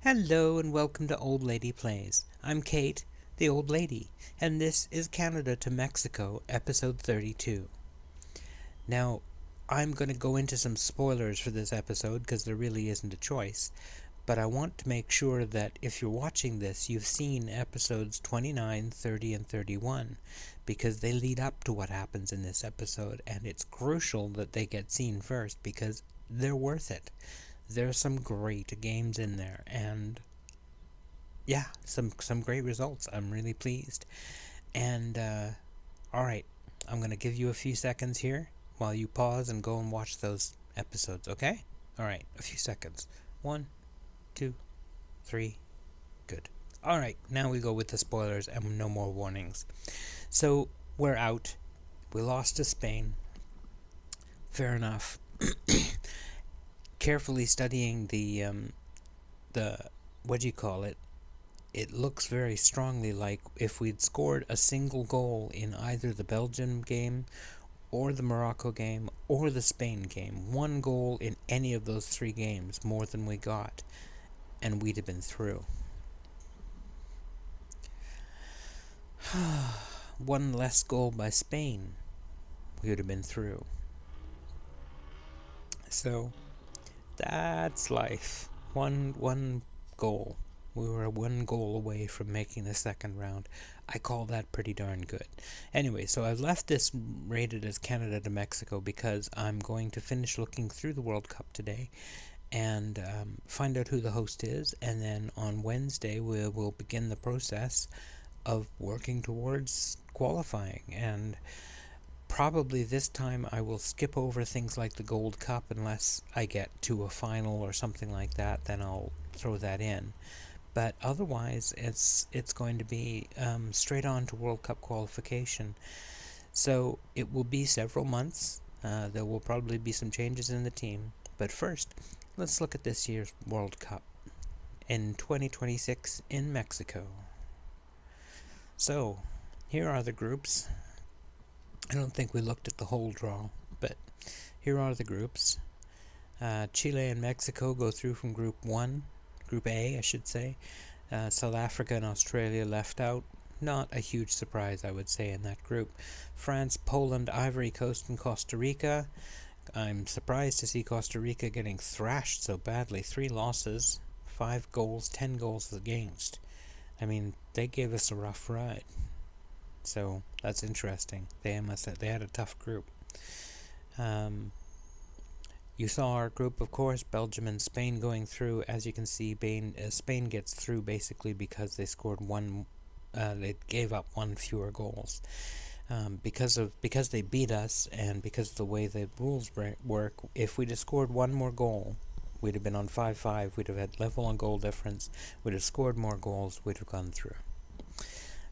Hello and welcome to Old Lady Plays. I'm Kate, the Old Lady, and this is Canada to Mexico, episode 32. Now, I'm going to go into some spoilers for this episode because there really isn't a choice, but I want to make sure that if you're watching this, you've seen episodes 29, 30, and 31, because they lead up to what happens in this episode, and it's crucial that they get seen first because they're worth it. There's some great games in there, and yeah, some great results. I'm really pleased. And all right, I'm gonna give you a few seconds here while you pause and go and watch those episodes. Okay? All right, a few seconds. 1, 2, 3. Good. All right, now we go with the spoilers and no more warnings. So we're out. We lost to Spain. Fair enough. Carefully studying the what do you call it? It looks very strongly like if we'd scored a single goal in either the Belgium game or the Morocco game or the Spain game, one goal in any of those three games more than we got, and we'd have been through. One less goal by Spain, we would have been through. So that's life. One goal. We were one goal away from making the second round. I call that pretty darn good. Anyway, so I've left this rated as Canada to Mexico because I'm going to finish looking through the World Cup today and find out who the host is, and then on Wednesday we will begin the process of working towards qualifying. And probably this time I will skip over things like the Gold Cup unless I get to a final or something like that, then I'll throw that in. But otherwise, it's going to be straight on to World Cup qualification. So it will be several months. There will probably be some changes in the team. But first, let's look at this year's World Cup in 2026 in Mexico. So here are the groups. I don't think we looked at the whole draw, but here are the groups. Chile and Mexico go through from Group 1. Group A, I should say. South Africa and Australia left out. Not a huge surprise, I would say, in that group. France, Poland, Ivory Coast, and Costa Rica. I'm surprised to see Costa Rica getting thrashed so badly. 3 losses, 5 goals, 10 goals against. I mean, they gave us a rough ride. So that's interesting. They had a tough group. You saw our group, of course, Belgium and Spain going through. As you can see, Spain gets through basically because they scored they gave up 1 fewer goals. Because they beat us and because of the way the rules work, if we'd have scored 1 more goal, we'd have been on 5-5. We'd have had level on goal difference. We'd have scored more goals. We'd have gone through.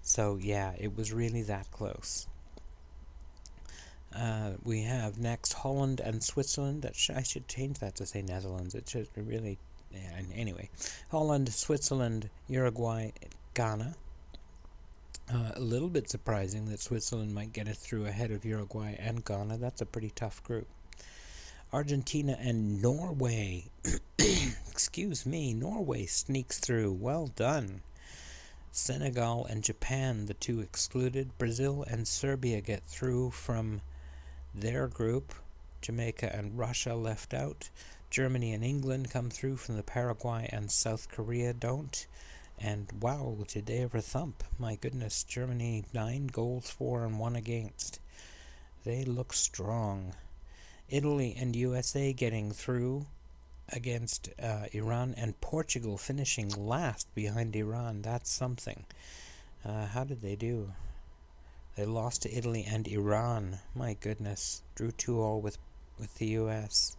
So yeah, it was really that close. We have next Holland and Switzerland. I should change that to say Netherlands. It should really... Yeah, anyway. Holland, Switzerland, Uruguay, Ghana. A little bit surprising that Switzerland might get it through ahead of Uruguay and Ghana. That's a pretty tough group. Argentina and Norway. Excuse me, Norway sneaks through. Well done. Senegal and Japan, the 2 excluded. Brazil and Serbia get through from their group. Jamaica and Russia left out. Germany and England come through from the Paraguay, and South Korea don't. And wow, did they ever thump? My goodness, Germany 9 goals for and 1 against. They look strong. Italy and USA getting through against Iran, and Portugal finishing last behind Iran. That's something. How did they do? They lost to Italy and Iran. My goodness. Drew 2-2 with the US.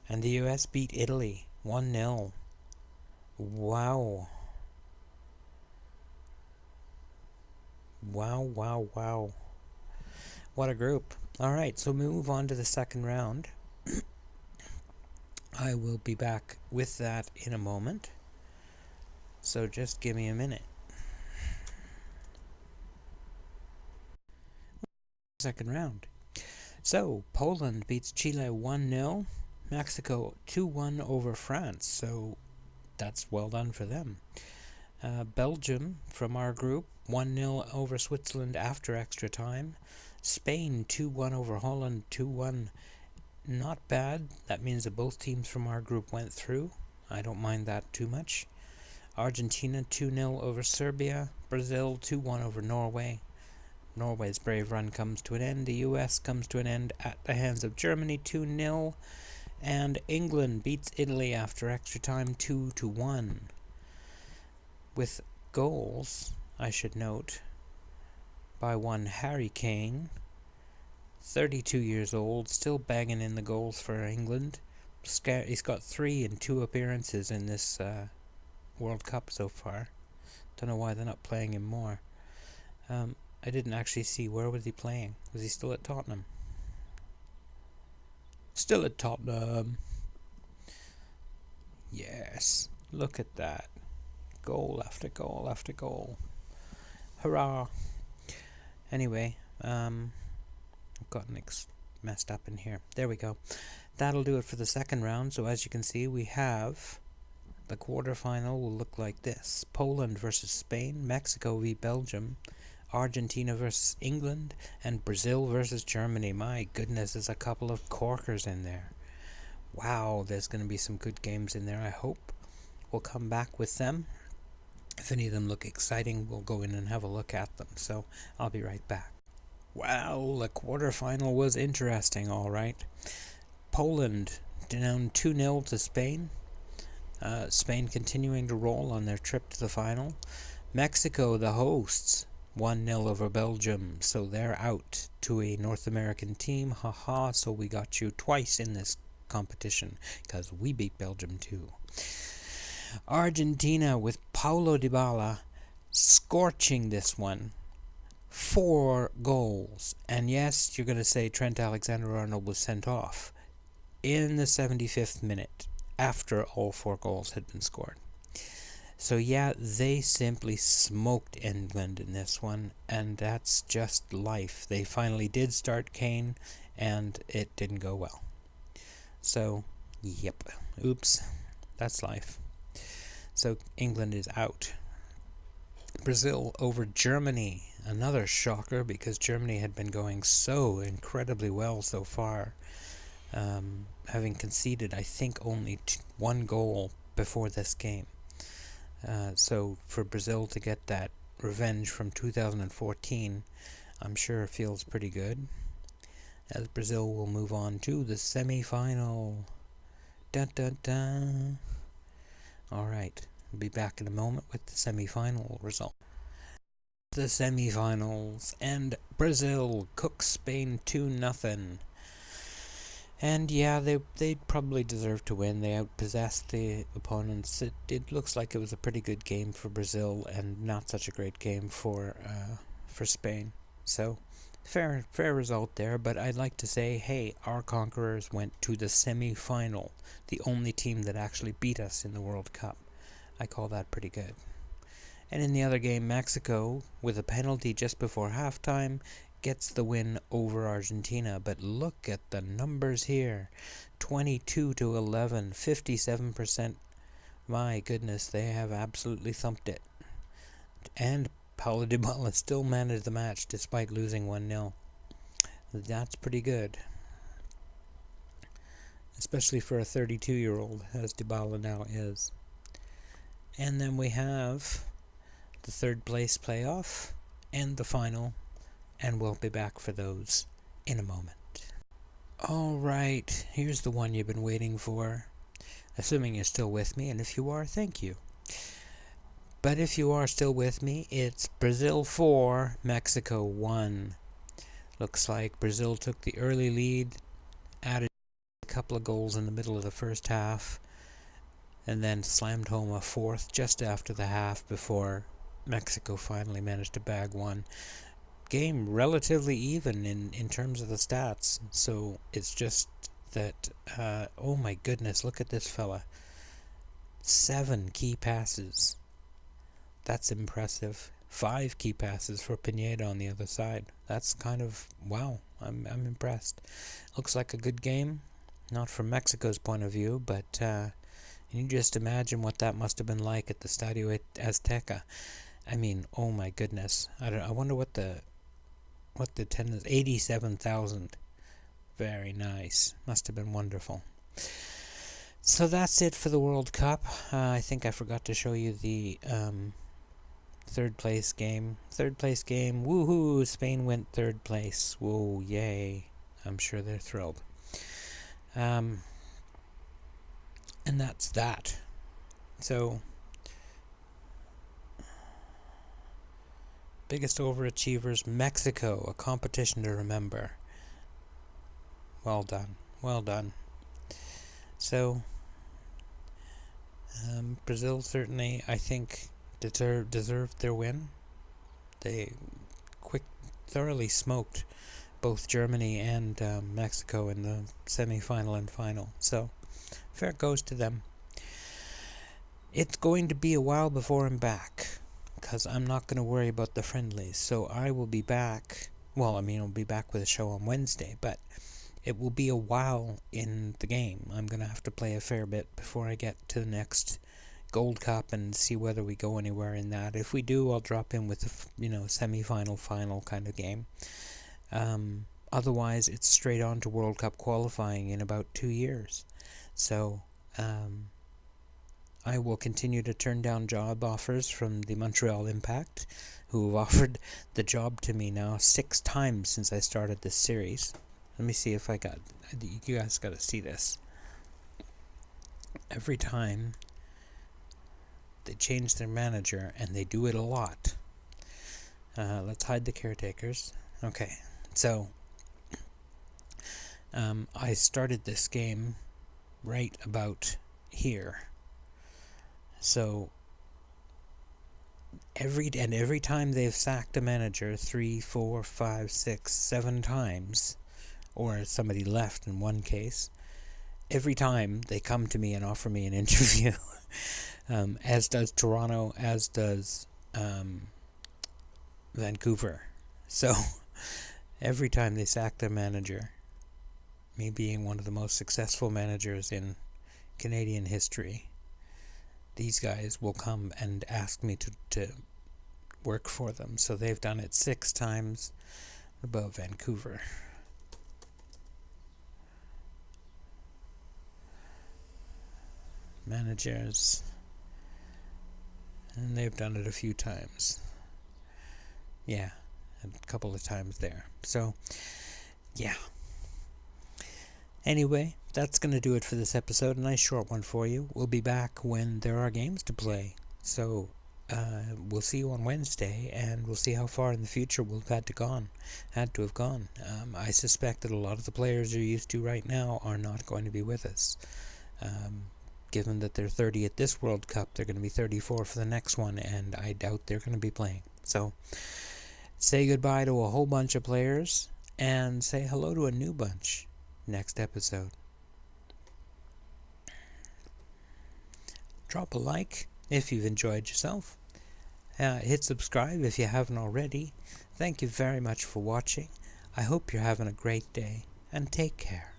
And the US beat Italy 1-0. Wow. Wow. What a group. Alright, so we move on to the second round. I will be back with that in a moment. So just give me a minute. Second round. So, Poland beats Chile 1-0. Mexico 2-1 over France, so that's well done for them. Belgium from our group 1-0 over Switzerland after extra time. Spain 2-1 over Holland, 2-1. Not bad. That means that both teams from our group went through. I don't mind that too much. Argentina 2-0 over Serbia. Brazil 2-1 over Norway. Norway's brave run comes to an end. The US comes to an end at the hands of Germany 2-0. And England beats Italy after extra time 2-1. With goals, I should note, by one Harry Kane, 32 years old, still banging in the goals for England. He's got 3 in 2 appearances in this World Cup so far. Don't know why they're not playing him more. I didn't actually see, where was he playing? Was he still at Tottenham? Still at Tottenham. Yes, look at that. Goal after goal after goal. Hurrah! Anyway, I've gotten messed up in here. There we go. That'll do it for the second round. So as you can see, we have the quarterfinal will look like this. Poland versus Spain, Mexico v Belgium, Argentina versus England, and Brazil versus Germany. My goodness, there's a couple of corkers in there. Wow, there's going to be some good games in there, I hope. We'll come back with them. If any of them look exciting, we'll go in and have a look at them. So I'll be right back. Well, the quarterfinal was interesting, all right. Poland down 2-0 to Spain. Spain continuing to roll on their trip to the final. Mexico, the hosts, 1-0 over Belgium, so they're out to a North American team. Haha, so we got you twice in this competition, because we beat Belgium too. Argentina with Paulo Dybala scorching this one. 4 goals. And yes, you're going to say Trent Alexander-Arnold was sent off in the 75th minute after all 4 goals had been scored. So yeah, they simply smoked England in this one, and that's just life. They finally did start Kane, and it didn't go well. So, yep. Oops. That's life. So England is out. Brazil over Germany. Another shocker, because Germany had been going so incredibly well so far. Having conceded, I think, only 1 goal before this game. So for Brazil to get that revenge from 2014, I'm sure feels pretty good. As Brazil will move on to the semi-final. Dun dun dun. Alright, we'll be back in a moment with the semi-final result. The semi-finals, and Brazil cooks Spain 2-0. And yeah, they probably deserve to win. They outpossessed the opponents. It looks like it was a pretty good game for Brazil, and not such a great game for Spain. So fair result there. But I'd like to say, hey, our conquerors went to the semi-final, the only team that actually beat us in the World Cup. I call that pretty good. And in the other game, Mexico, with a penalty just before halftime, gets the win over Argentina. But look at the numbers here. 22-11, 57%. My goodness, they have absolutely thumped it. And Paulo Dybala still managed the match despite losing 1-0. That's pretty good. Especially for a 32-year-old, as Dybala now is. And then we have the third place playoff and the final, and we'll be back for those in a moment. Alright, here's the one you've been waiting for, assuming you're still with me, and if you are, thank you. But if you are still with me, it's Brazil 4, Mexico 1. Looks like Brazil took the early lead, added a couple of goals in the middle of the first half, and then slammed home a 4th just after the half before Mexico finally managed to bag one. Game relatively even in terms of the stats, so it's just that, oh my goodness, look at this fella. 7 key passes. That's impressive. 5 key passes for Pineda on the other side. That's kind of, wow, I'm impressed. Looks like a good game. not from Mexico's point of view, but you just imagine what that must have been like at the Estadio Azteca. I mean, oh my goodness. I wonder what the attendance, 87,000. Very nice. Must have been wonderful. So that's it for the World Cup. I think I forgot to show you the third place game. Woohoo! Spain went third place. Whoa, yay. I'm sure they're thrilled. And that's that. So, biggest overachievers, Mexico, a competition to remember. Well done. Well done. So, Brazil certainly, I think, deserved their win. They thoroughly smoked both Germany and Mexico in the semi-final and final. So, fair goes to them. It's going to be a while before I'm back, because I'm not going to worry about the friendlies. So I will be back. Well, I mean, I'll be back with a show on Wednesday, but it will be a while in the game. I'm going to have to play a fair bit before I get to the next Gold Cup and see whether we go anywhere in that. If we do, I'll drop in with a semi-final, final kind of game. Otherwise, it's straight on to World Cup qualifying in about 2 years. So, I will continue to turn down job offers from the Montreal Impact, who have offered the job to me now 6 times since I started this series. Let me see if you guys got to see this. Every time they change their manager, and they do it a lot. Let's hide the caretakers. Okay, so I started this game right about here. So every time they've sacked a manager 3, 4, 5, 6, 7 times, or somebody left in one case, every time they come to me and offer me an interview. As does Toronto, as does Vancouver. So every time they sack their manager, me being one of the most successful managers in Canadian history, these guys will come and ask me to work for them. So they've done it 6 times above Vancouver. Managers. And they've done it a few times. Yeah, a couple of times there. So, yeah. Anyway, that's going to do it for this episode. A nice short one for you. We'll be back when there are games to play. So, we'll see you on Wednesday, and we'll see how far in the future we've had to have gone. I suspect that a lot of the players you're used to right now are not going to be with us. Given that they're 30 at this World Cup, they're going to be 34 for the next one, and I doubt they're going to be playing. So, say goodbye to a whole bunch of players, and say hello to a new bunch next episode. Drop a like if you've enjoyed yourself. Hit subscribe if you haven't already. Thank you very much for watching. I hope you're having a great day, and take care.